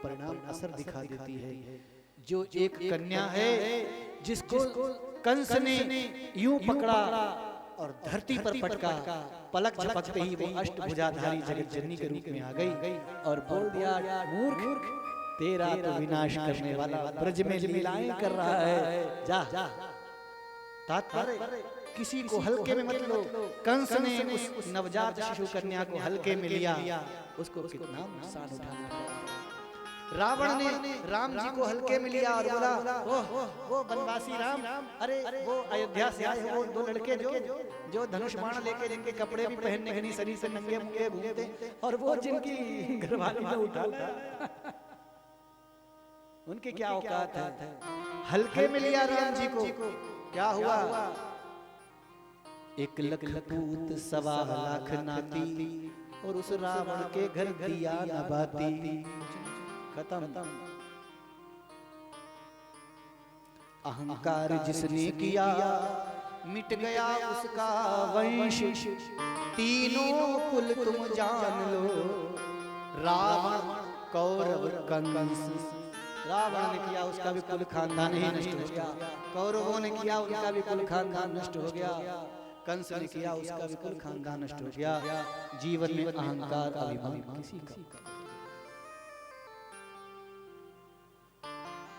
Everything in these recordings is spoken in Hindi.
परिणाम असर दिखा देती है। जो एक कन्या है जिसको कंस ने यूं पकड़ा और धरती पर पटका, पलक झपकते ही वो अष्टभुजाधारी जगत जननी के रूप में आ गई और बोल दिया, मूर्ख, तेरा तो विनाश करने वाला ब्रज में लीलाएं कर रहा है, जा। तात्पर्य किसी को हल्के में मत लो। कंस ने उस नवजात शिशु कन्या को हल्के में लिया, उसको कितना नुकसान उठाना पड़ा। रावण ने राम जी को हल्के में लिया और बोला, वो बनवासी राम, अरे वो अयोध्या से आए वो दो लड़के जो धनुष बाण लेके, जिनके कपड़े भी पहनने के नहीं, शरीर से नंगे मुंगे घूमते, और वो जिनकी घरवाली में उठा उनके क्या औकात है। हल्के में लिया राम जी को, क्या हुआ? 1 लाख पूत 1.25 लाख नाती, और उस रावण के घर दिया न बाती। खत्म। अहंकार जिसने किया मिट गया उसका वंश, तीनों कुल तुम जान लो, रावण कौरव कंस। रावण ने किया उसका भी कुल खानदान ही नष्ट हो गया, कौरवों ने किया उनका भी कुल खानदान नष्ट हो गया, कंस ने किया उसका भी कुल खानदान नष्ट हो गया। जीवन में अहंकार अभिमान किसी का।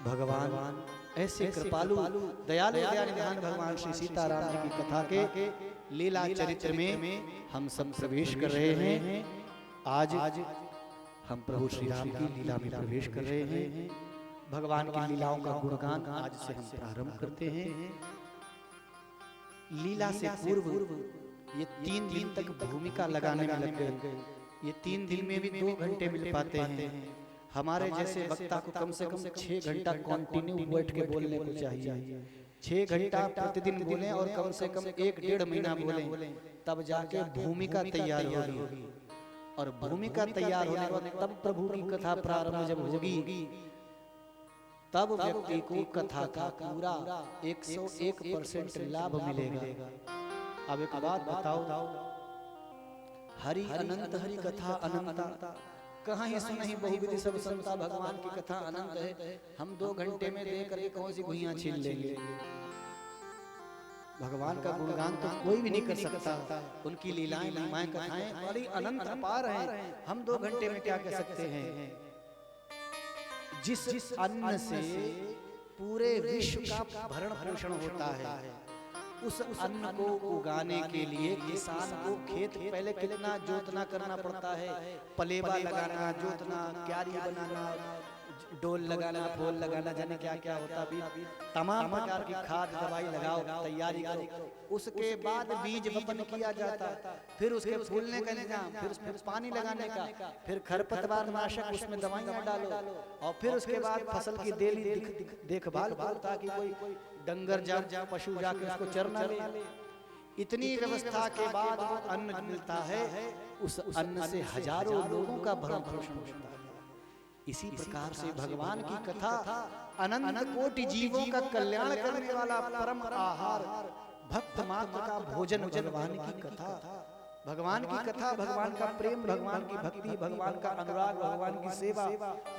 भगवान ऐसे कृपालु दयालु दयानिधान भगवान श्री सीताराम जी की कथा के लीला चरित्र में हम सब प्रवेश कर रहे हैं। आज हम प्रभु श्री राम की लीला में प्रवेश कर रहे हैं। भगवान की लीलाओं का गुणगान आज से हम प्रारंभ करते हैं। लीला से पूर्व ये 3 दिन तक भूमिका लगाने में लग गए। ये 3 दिन में भी 2 घंटे मिल पाते हैं। हमारे जैसे वक्ता को कम से कम 6 घंटा कंटिन्यू बैठ के बोलने को चाहिए। 6 घंटा प्रतिदिन बोलें और कम से कम 1-1.5 महीना बोलें, तब जाके भूमिका तैयार होगी। और भूमिका तैयार होने के बाद तब प्रभु की कथा प्रारंभ जब होगी, तब व्यक्ति को कथा का पूरा 101% लाभ मिलेगा। अब एक बात बताओ, हरि अनंत हरि कथा अनंता, कहाँ ही सुनही बहुविधि सब संता, भगवान की कथा अनंत है। हम 2 घंटे में देख करके कौन सी गुहियां छीन लेंगे। भगवान का गुणगान तो कोई भी नहीं कर सकता। उनकी लीलाएं लीलाएं कथाएं बड़ी अनंत अपार हैं। हम 2 घंटे में क्या कह सकते हैं। जिस अन्न से पूरे विश्व का भरण पोषण होता है, उस अन्न को उगाने के लिए किसान को खेत पहले कितना जोतना करना पड़ता है। पलेबा लगाना, जोतना, क्यारी बनाना, डोल लगाना, फूल लगाना, जाने क्या क्या होता भी, तमाम प्रकार की खाद दवाई लगाओ, तैयारी करो। उसके बाद बीज वपन किया जाता, फिर उसके फूलने का इंतजाम, फिर उसमें पानी लगाने का, फिर खरपतवार नाशक उसमें दवाइयाँ डालो, और फिर उसके बाद फसल की डेली देखभाल करो ताकि कोई डंगर जा पशु जाके उसको चरना ले। इतनी व्यवस्था के बाद अन्न मिलता है, उस अन्न से हजारों लोगों का भरण पोषण होता है। इसी प्रकार से भगवान की कथा अनंत कोटि जीवों का कल्याण करने वाला परम आहार, भक्त मात्र का भोजन भगवान की कथा। भगवान की कथा, भगवान का प्रेम, भगवान की भक्ति, भगवान का अनुराग, भगवान की सेवा,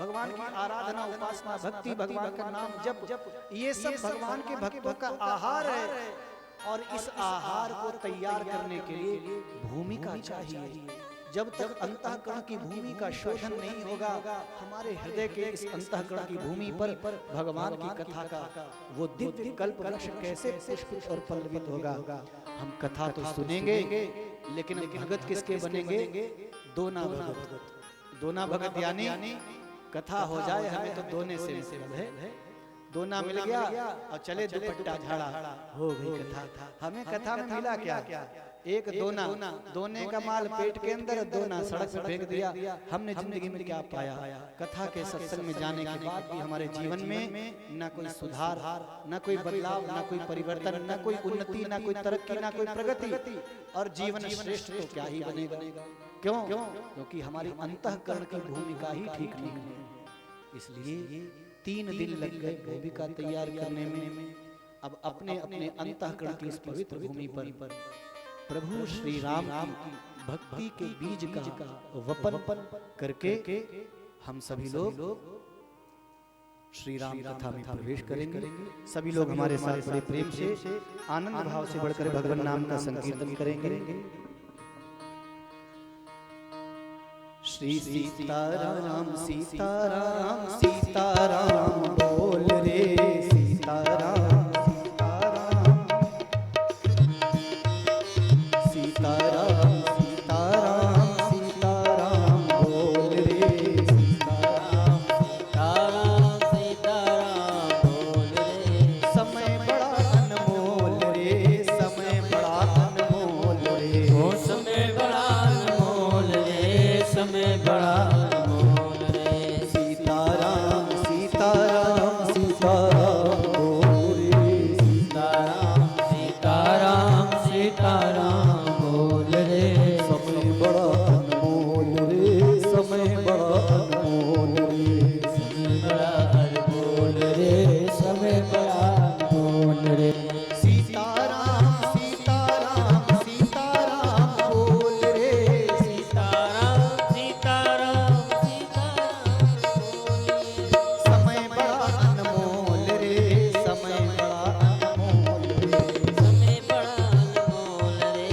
भगवान की आराधना, उपासना, भक्ति, भगवान का नाम जप, ये सब भगवान के भक्तों का आहार है। और इस आहार को तैयार करने के लिए भूमिका चाहिए। जब तक अंतःकरण की भूमि का शोधन नहीं होगा, हमारे हृदय के इस अंतःकरण की भूमि पर भगवान की कथा का वो दिव्य कल्प वृक्ष कैसे पुष्पित और पल्लवित होगा। हम कथा तो सुनेंगे, लेकिन भगत किसके बनेंगे? दोना भगत। दोना भगत यानी कथा हो जाए हमें तो दोने से मतलब है। दोना मिल गया और चले दुपट्टा झाड़ा, हो गई कथा। हमें कथा में मिला क्या? एक दोना, दोने का माल पेट के अंदर, दोना सड़क पर फेंक दिया। हमने जिंदगी में क्या पाया? कथा के सत्संग में जाने के बाद भी हमारे जीवन में न कोई सुधार, न कोई बदलाव, न कोई परिवर्तन, न कोई उन्नति, न कोई तरक्की, न कोई प्रगति, और जीवन श्रेष्ठ तो क्या ही बनेगा। क्यों? क्योंकि हमारी अंतःकरण की भूमिका ही ठीक नहीं है। इसलिए 3 दिन लग गए भूमिका तैयार करने में। अब अपने अपने अंतःकरण की इस पवित्र भूमि पर प्रभु श्री राम की भक्ति के बीज का वपन करके हम सभी लोग श्री राम कथा में प्रवेश करेंगे। सभी लोग हमारे साथ बड़े प्रेम से आनंद भाव से बढ़कर भगवान नाम का संकीर्तन करेंगे। श्री सीताराम सीताराम सीताराम बोल रे सीताराम सीताराम सीताराम सीताराम बोल रे सीताराम सीताराम सीताराम बोल रे। समय बड़ा अनमोल रे, समय बड़ा अनमोल रे, ओ समय बड़ा अनमोल रे, समय बड़ा अनमोल रे। सीताराम सीताराम सीताराम बोल रे सीताराम सीताराम सीताराम बोल रे। समय बड़ा अनमोल रे, समय बड़ा अनमोल रे, समय बड़ा अनमोल रे, समय बड़ा अनमोल रे। सीताराम सीताराम सीताराम बोल रे सीताराम सीताराम सीताराम बोल रे। समय बड़ा अनमोल रे, समय बड़ा अनमोल रे, समय बड़ा अनमोल रे,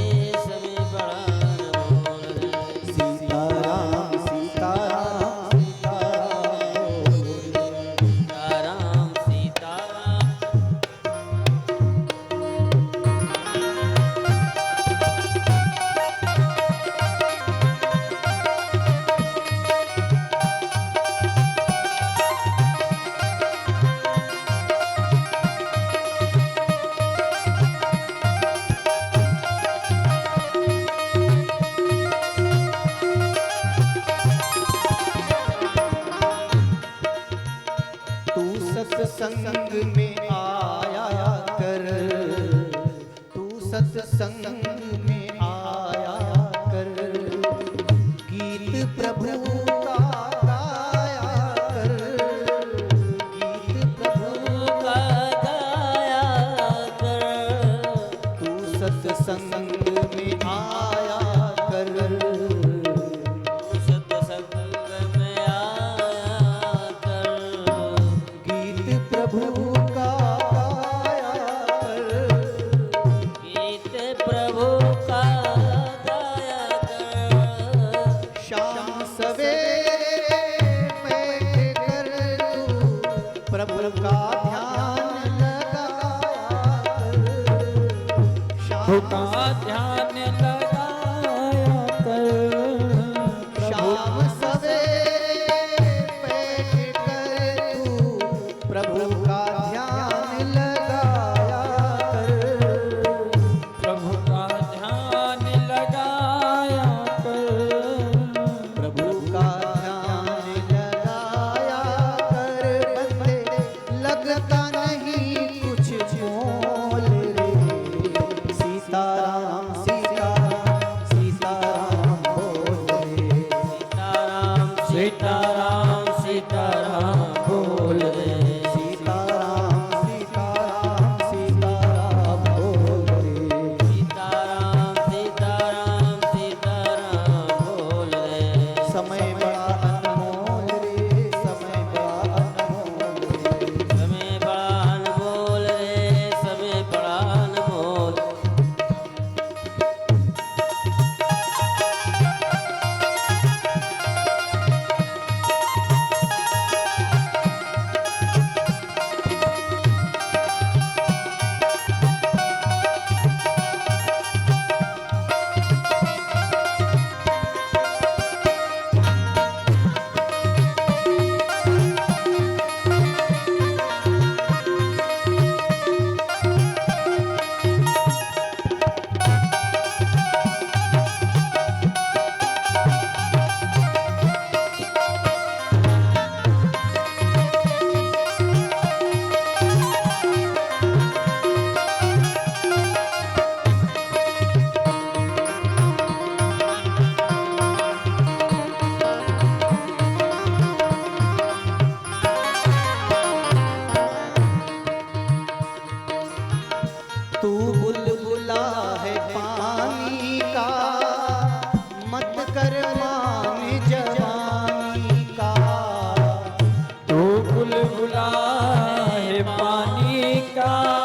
समय बड़ा अनमोल रे। सीताराम सीताराम सीताराम बोल रे। सीताराम सीताराम तू सत्संग में आया कर, तू सत्संग में आया कर, गीत प्रभु का गाया कर, गीत प्रभु का गाया कर। तू सत्संग में आया कर, सत्संग में आया कर। गीत प्रभु का गाया कर, गीत प्रभु का गाया कर। शाम सवेरे बैठ कर तू प्रभु का ध्यान लगाया कर, प्रभु का ध्यान लगाया कर। शाम सवेरे बैठ कर तू प्रभु का ध्यान लगाया कर, प्रभु का ध्यान लगाया कर। प्रभु का ध्यान लगाया कर। बंदे लगता नहीं कुछ मोल रे, सीताराम सीताराम सीताराम बोल रे, सीताराम सीताराम सीताराम बोल रे। सीताराम सीताराम सीताराम बोल रे। सीताराम सीताराम सीताराम बोल रे। समय बड़ा अनमोल रे, समय बड़ा अनमोल रे, समय बड़ा अनमोल रे, समय बड़ा अनमोल। बुलबुला है पानी का